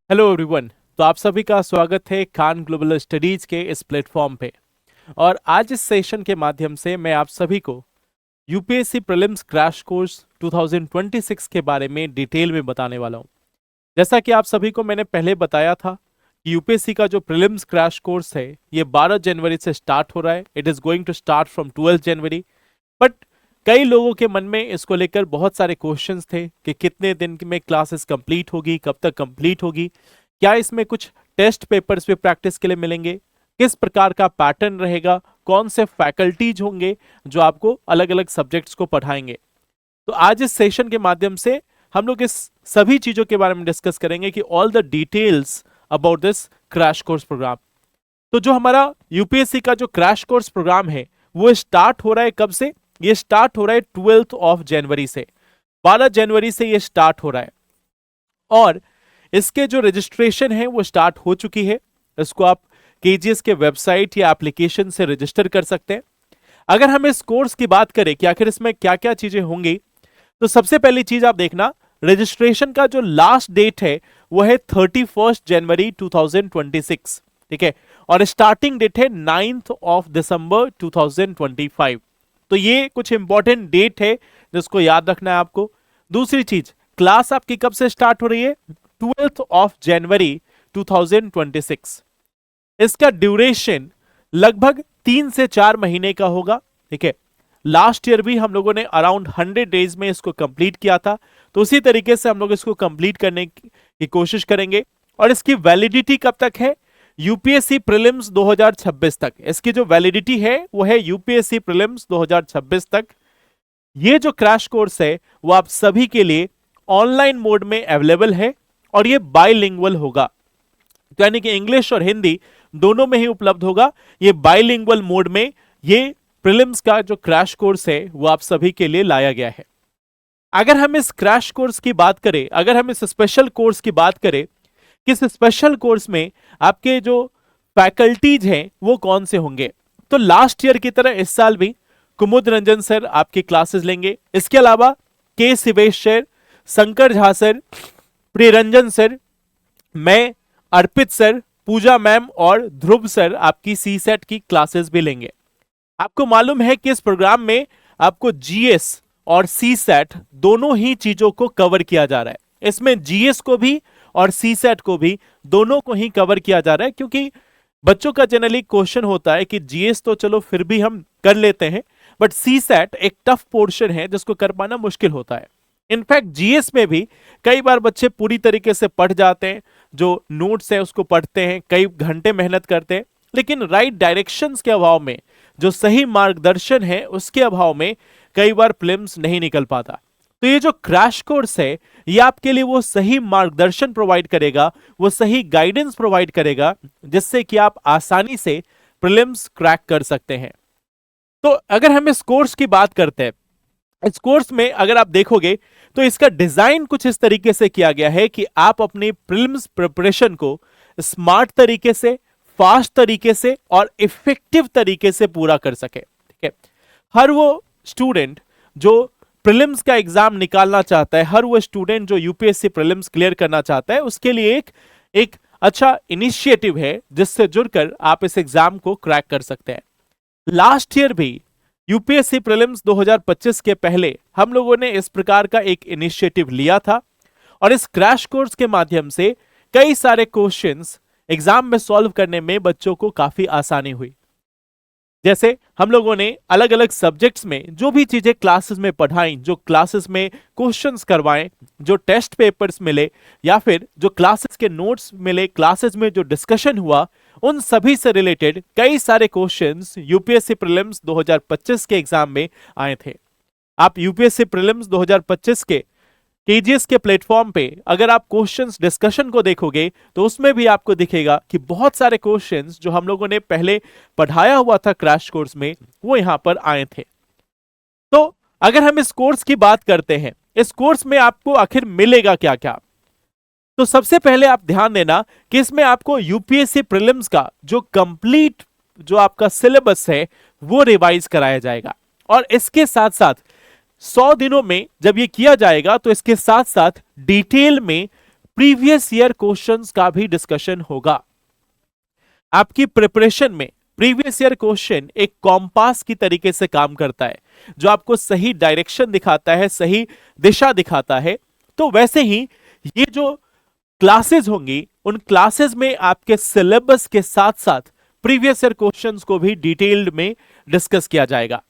Hello everyone. तो आप सभी का स्वागत है खान ग्लोबल स्टडीज के इस प्लेटफॉर्म पे। और आज इस सेशन के माध्यम से मैं आप सभी को यूपीएससी प्रीलिम्स क्रैश कोर्स 2026 के बारे में डिटेल में बताने वाला हूं। जैसा कि आप सभी को मैंने पहले बताया था कि यूपीएससी का जो प्रीलिम्स क्रैश कोर्स है ये 12 जनवरी से स्टार्ट हो रहा है। It is going to start from 12 January. But कई लोगों के मन में इसको लेकर बहुत सारे क्वेश्चंस थे कि कितने दिन में क्लासेस कंप्लीट होगी, कब तक कंप्लीट होगी, क्या इसमें कुछ टेस्ट पेपर्स भी प्रैक्टिस के लिए मिलेंगे, किस प्रकार का पैटर्न रहेगा, कौन से फैकल्टीज होंगे जो आपको अलग अलग सब्जेक्ट्स को पढ़ाएंगे। तो आज इस सेशन के माध्यम से हम लोग इस सभी चीजों के बारे में डिस्कस करेंगे कि all the details about this crash course program. तो जो हमारा यूपीएससी का जो क्रैश कोर्स प्रोग्राम है वो स्टार्ट हो रहा है कब से? ये स्टार्ट हो रहा है 12 जनवरी से। 12 जनवरी से ये स्टार्ट हो रहा है और इसके जो रजिस्ट्रेशन है वो स्टार्ट हो चुकी है। इसको आप केजीएस के वेबसाइट या एप्लीकेशन से रजिस्टर कर सकते हैं। अगर हम इस कोर्स की बात करें कि आखिर इसमें क्या क्या चीजें होंगी, तो सबसे पहली चीज आप देखना, रजिस्ट्रेशन का जो लास्ट डेट है वो है 31 जनवरी 2026। ठीक है, और स्टार्टिंग डेट है 9 दिसंबर 2025। तो ये कुछ इंपॉर्टेंट डेट है जिसको याद रखना है आपको। दूसरी चीज, क्लास आपकी कब से स्टार्ट हो रही है? 12 जनवरी 2026। इसका ड्यूरेशन लगभग 3 से 4 महीने का होगा। ठीक है, लास्ट ईयर भी हम लोगों ने अराउंड 100 डेज में इसको कंप्लीट किया था, तो उसी तरीके से हम लोग इसको कंप्लीट करने की कोशिश करेंगे। और इसकी वैलिडिटी कब तक है? यूपीएससी प्रीलिम्स 2026 तक। इसकी जो वैलिडिटी है वो है यूपीएससी प्रीलिम्स 2026 तक। ये जो क्रैश कोर्स है वो आप सभी के लिए ऑनलाइन मोड में अवेलेबल है और ये बाइलिंगुअल होगा, तो यानी कि इंग्लिश और हिंदी दोनों में ही उपलब्ध होगा। ये बाइलिंगुअल मोड में ये प्रीलिम्स का जो क्रैश कोर्स है वो आप सभी के लिए लाया गया है। अगर हम इस क्रैश कोर्स की बात करें, अगर हम इस स्पेशल कोर्स की बात करें, किस स्पेशल कोर्स में आपके जो फैकल्टीज हैं वो कौन से होंगे, तो लास्ट ईयर की तरह इस साल भी कुमुद रंजन सर आपकी क्लासेस लेंगे। इसके अलावा के Shivesh sir, Shankar Jha sir, Priyaranjan sir, मैं, अर्पित सर, पूजा मैम और ध्रुव सर आपकी सी सेट की क्लासेस भी लेंगे। आपको मालूम है कि इस प्रोग्राम में आपको जीएस और सी सेट दोनों ही चीजों को कवर किया जा रहा है। इसमें जीएस को भी और सी सेट को भी दोनों को ही कवर किया जा रहा है, क्योंकि बच्चों का जनरली क्वेश्चन होता है कि जीएस तो चलो फिर भी हम कर लेते हैं, बट सी सेट एक टफ पोर्शन है जिसको कर पाना मुश्किल होता है। इनफैक्ट जीएस में भी कई बार बच्चे पूरी तरीके से पढ़ जाते हैं, जो नोट्स है उसको पढ़ते हैं, कई घंटे मेहनत करते हैं, लेकिन राइट डायरेक्शंस के अभाव में, जो सही मार्गदर्शन है उसके अभाव में कई बार प्रीलिम्स नहीं निकल पाता। तो ये जो क्रैश कोर्स है ये आपके लिए वो सही मार्गदर्शन प्रोवाइड करेगा, वो सही गाइडेंस प्रोवाइड करेगा, जिससे कि आप आसानी से प्रीलिम्स क्रैक कर सकते हैं। तो अगर हम इस कोर्स की बात करते हैं, इस कोर्स में अगर आप देखोगे तो इसका डिजाइन कुछ इस तरीके से किया गया है कि आप अपनी प्रीलिम्स प्रिपरेशन को स्मार्ट तरीके से, फास्ट तरीके से और इफेक्टिव तरीके से पूरा कर सके। ठीक है, हर वो स्टूडेंट जो प्रीलिम्स का एग्जाम निकालना चाहता है, हर वो स्टूडेंट जो यूपीएससी प्रीलिम्स क्लियर करना चाहता है, उसके लिए एक अच्छा इनिशिएटिव है जिससे जुड़कर आप इस एग्जाम को क्रैक कर सकते हैं। लास्ट ईयर भी यूपीएससी प्रीलिम्स 2025 के पहले हम लोगों ने इस प्रकार का एक इनिशिएटिव लिया था और इस क्रैश कोर्स के माध्यम से कई सारे क्वेश्चंस एग्जाम में सॉल्व करने में बच्चों को काफी आसानी हुई। जैसे हम लोगों ने अलग अलग सब्जेक्ट्स में जो भी चीजें क्लासेस में पढ़ाई, जो क्लासेस में क्वेश्चंस करवाएं, जो टेस्ट पेपर्स मिले या फिर जो क्लासेस के नोट्स मिले, क्लासेस में जो डिस्कशन हुआ, उन सभी से रिलेटेड कई सारे क्वेश्चंस यूपीएससी प्रीलिम्स 2025 के एग्जाम में आए थे। आप यूपीएससी प्रीलिम्स 2025 के केजीएस के प्लेटफॉर्म पे अगर आप क्वेश्चंस डिस्कशन को देखोगे तो उसमें भी आपको दिखेगा कि बहुत सारे क्वेश्चंस जो हम लोगों ने पहले पढ़ाया हुआ था क्रैश कोर्स में वो यहां पर आए थे। तो अगर हम इस कोर्स की बात करते हैं, इस कोर्स में आपको आखिर मिलेगा क्या क्या, तो सबसे पहले आप ध्यान देना कि इसमें आपको यूपीएससी प्रीलिम्स का जो कंप्लीट जो आपका सिलेबस है वो रिवाइज कराया जाएगा। और इसके साथ साथ 100 दिनों में जब ये किया जाएगा तो इसके साथ साथ डिटेल में प्रीवियस ईयर क्वेश्चंस का भी डिस्कशन होगा। आपकी प्रिपरेशन में प्रीवियस ईयर क्वेश्चन एक कॉम्पास की तरीके से काम करता है, जो आपको सही डायरेक्शन दिखाता है, सही दिशा दिखाता है। तो वैसे ही ये जो क्लासेस होंगी, उन क्लासेस में आपके सिलेबस के साथ साथ प्रीवियस ईयर क्वेश्चंस को भी डिटेल्ड में डिस्कस किया जाएगा।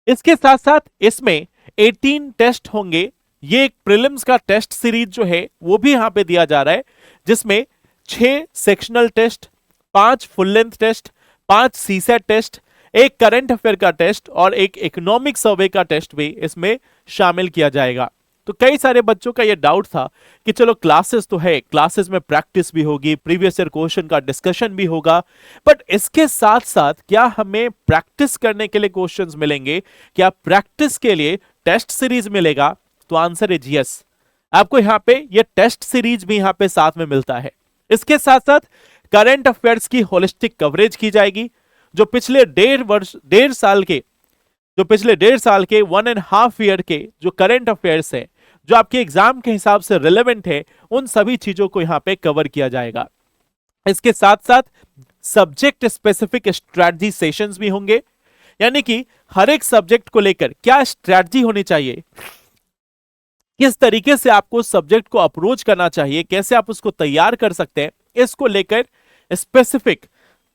इसके साथ साथ इसमें 18 टेस्ट होंगे। ये एक प्रीलिम्स का टेस्ट सीरीज जो है वो भी यहां पे दिया जा रहा है, जिसमें 6 sectional test, 5 full length test, 5 CSAT test, एक करंट अफेयर का टेस्ट और एक इकोनॉमिक सर्वे का टेस्ट भी इसमें शामिल किया जाएगा। तो कई सारे बच्चों का यह डाउट था कि चलो क्लासेस तो है, क्लासेस में प्रैक्टिस भी होगी, प्रीवियस ईयर क्वेश्चन का डिस्कशन भी होगा, बट इसके साथ साथ क्या हमें प्रैक्टिस करने के लिए क्वेश्चंस मिलेंगे? क्या प्रैक्टिस के लिए टेस्ट सीरीज मिलेगा? तो आंसर इज यस। आपको यहां पे ये टेस्ट सीरीज भी यहां पे साथ में मिलता है। इसके साथ साथ करंट अफेयर्स की होलिस्टिक कवरेज की जाएगी। जो पिछले 1.5 साल के 1.5 ईयर के जो करंट अफेयर्स है, जो आपके एग्जाम के हिसाब से रिलेवेंट है, उन सभी चीजों को यहां पे कवर किया जाएगा। इसके साथ साथ सब्जेक्ट स्पेसिफिक स्ट्रेटजी सेशंस भी होंगे, यानी कि हर एक सब्जेक्ट को लेकर क्या स्ट्रेटजी होनी चाहिए, किस तरीके से आपको सब्जेक्ट को अप्रोच करना चाहिए, कैसे आप उसको तैयार कर सकते हैं, इसको लेकर स्पेसिफिक,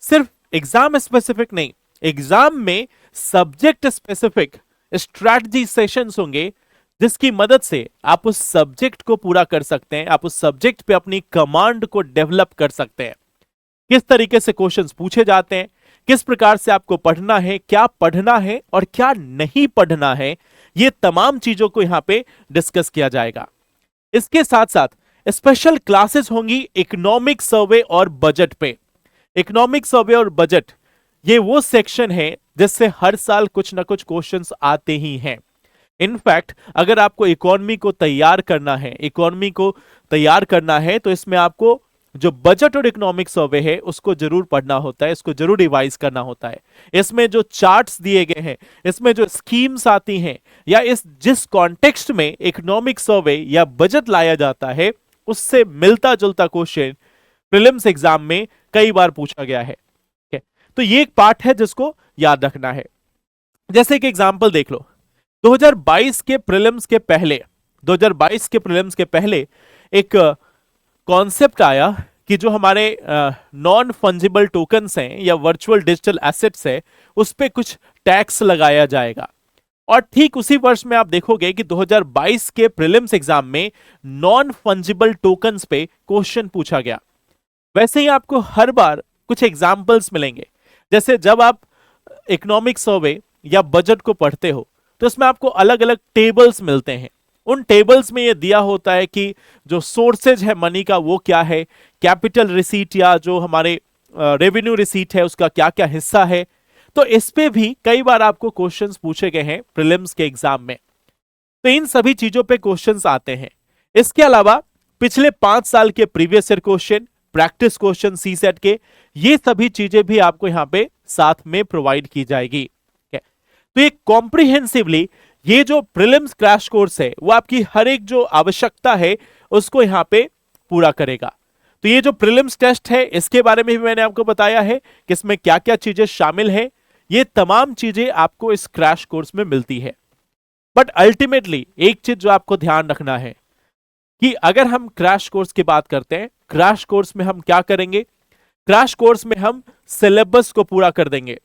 सिर्फ एग्जाम स्पेसिफिक नहीं, एग्जाम में सब्जेक्ट स्पेसिफिक स्ट्रेटजी सेशंस होंगे, जिसकी मदद से आप उस सब्जेक्ट को पूरा कर सकते हैं, आप उस सब्जेक्ट पे अपनी कमांड को डेवलप कर सकते हैं। किस तरीके से क्वेश्चंस पूछे जाते हैं, किस प्रकार से आपको पढ़ना है, क्या पढ़ना है और क्या नहीं पढ़ना है, ये तमाम चीजों को यहां पे डिस्कस किया जाएगा। इसके साथ साथ स्पेशल क्लासेस होंगी इकोनॉमिक सर्वे और बजट पे। इकोनॉमिक सर्वे और बजट ये वो सेक्शन है जिससे हर साल कुछ ना कुछ क्वेश्चंस आते ही हैं। इनफैक्ट अगर आपको इकोनॉमी को तैयार करना है तो इसमें आपको जो बजट और इकोनॉमिक सर्वे है उसको जरूर पढ़ना होता है, इसको जरूर रिवाइज करना होता है। इसमें जो चार्ट्स दिए गए हैं, इसमें जो स्कीम्स आती हैं, या जिस कॉन्टेक्स्ट में इकोनॉमिक सर्वे या बजट लाया जाता है, उससे मिलता जुलता क्वेश्चन प्रीलिम्स एग्जाम में कई बार पूछा गया है। तो ये एक पार्ट है जिसको याद रखना है। जैसे कि एग्जांपल देख लो, 2022 के प्रीलिम्स के पहले एक कॉन्सेप्ट आया कि जो हमारे नॉन फंजिबल टोकन्स हैं या वर्चुअल डिजिटल एसेट्स है, उस पे कुछ टैक्स लगाया जाएगा। और ठीक उसी वर्ष में आप देखोगे कि 2022 के प्रीलिम्स एग्जाम में नॉन फंजिबल टोकन्स पे क्वेश्चन पूछा गया। वैसे ही आपको हर बार कुछ एग्जाम्पल्स मिलेंगे। जैसे जब आप इकोनॉमिक सर्वे या बजट को पढ़ते हो तो इसमें आपको अलग अलग टेबल्स मिलते हैं। उन टेबल्स में यह दिया होता है कि जो सोर्सेज है मनी का वो क्या है, कैपिटल रिसीट या जो हमारे रेवेन्यू रिसीट है उसका क्या क्या हिस्सा है। तो इस पे भी कई बार आपको क्वेश्चंस पूछे गए हैं प्रीलिम्स के एग्जाम में। तो इन सभी चीजों पे क्वेश्चंस आते हैं। इसके अलावा पिछले 5 साल के previous year question, practice question CSAT के, ये सभी चीजें भी आपको यहां पे साथ में प्रोवाइड की जाएगी। तो ये कॉम्प्रिहेंसिवली ये जो प्रीलिम्स क्रैश कोर्स है वो आपकी हर एक जो आवश्यकता है उसको यहां पे पूरा करेगा। तो ये जो प्रीलिम्स टेस्ट है इसके बारे में भी मैंने आपको बताया है कि इसमें क्या क्या चीजें शामिल है। ये तमाम चीजें आपको इस क्रैश कोर्स में मिलती है। बट अल्टीमेटली एक चीज जो आपको ध्यान रखना है कि अगर हम क्रैश कोर्स की बात करते हैं, क्रैश कोर्स में हम क्या करेंगे? क्रैश कोर्स में हम सिलेबस को पूरा कर देंगे।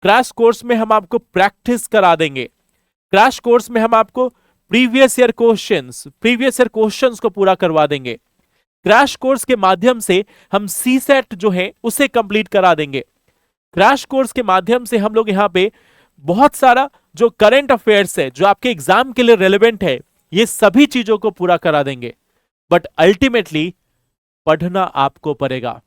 क्रैश कोर्स में हम आपको प्रैक्टिस करा देंगे। क्रैश कोर्स में हम आपको प्रीवियस ईयर क्वेश्चंस को पूरा करवा देंगे। क्रैश कोर्स के माध्यम से हम सीसेट जो है उसे कंप्लीट करा देंगे। क्रैश कोर्स के माध्यम से हम लोग यहाँ पे बहुत सारा जो करंट अफेयर्स है जो आपके एग्जाम के लिए रेलेवेंट है, ये सभी चीजों को पूरा करा देंगे। बट अल्टीमेटली पढ़ना आपको पड़ेगा,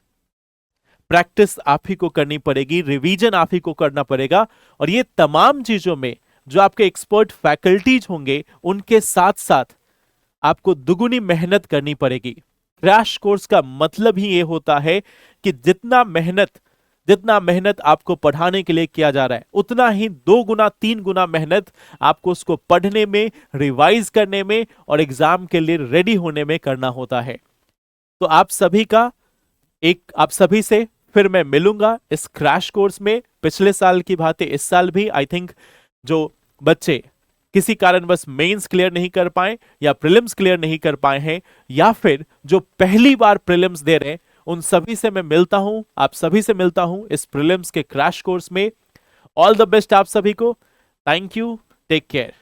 प्रैक्टिस आप ही को करनी पड़ेगी, रिवीजन आप ही को करना पड़ेगा। और ये तमाम चीजों में जो आपके एक्सपर्ट फैकल्टीज होंगे उनके साथ साथ आपको दुगुनी मेहनत करनी पड़ेगी। क्रैश कोर्स का मतलब ही ये होता है कि जितना मेहनत आपको पढ़ाने के लिए किया जा रहा है, उतना ही 2 गुना 3 गुना मेहनत आपको उसको पढ़ने में, रिवाइज करने में और एग्जाम के लिए रेडी होने में करना होता है। तो आप सभी से फिर मैं मिलूंगा इस क्रैश कोर्स में। पिछले साल की भांति इस साल भी आई थिंक जो बच्चे किसी कारणवश मेंस क्लियर नहीं कर पाए या प्रीलिम्स क्लियर नहीं कर पाए हैं, या फिर जो पहली बार प्रीलिम्स दे रहे हैं, उन सभी से मैं मिलता हूं, आप सभी से मिलता हूं इस प्रीलिम्स के क्रैश कोर्स में। ऑल द बेस्ट आप सभी को। Thank you, take care.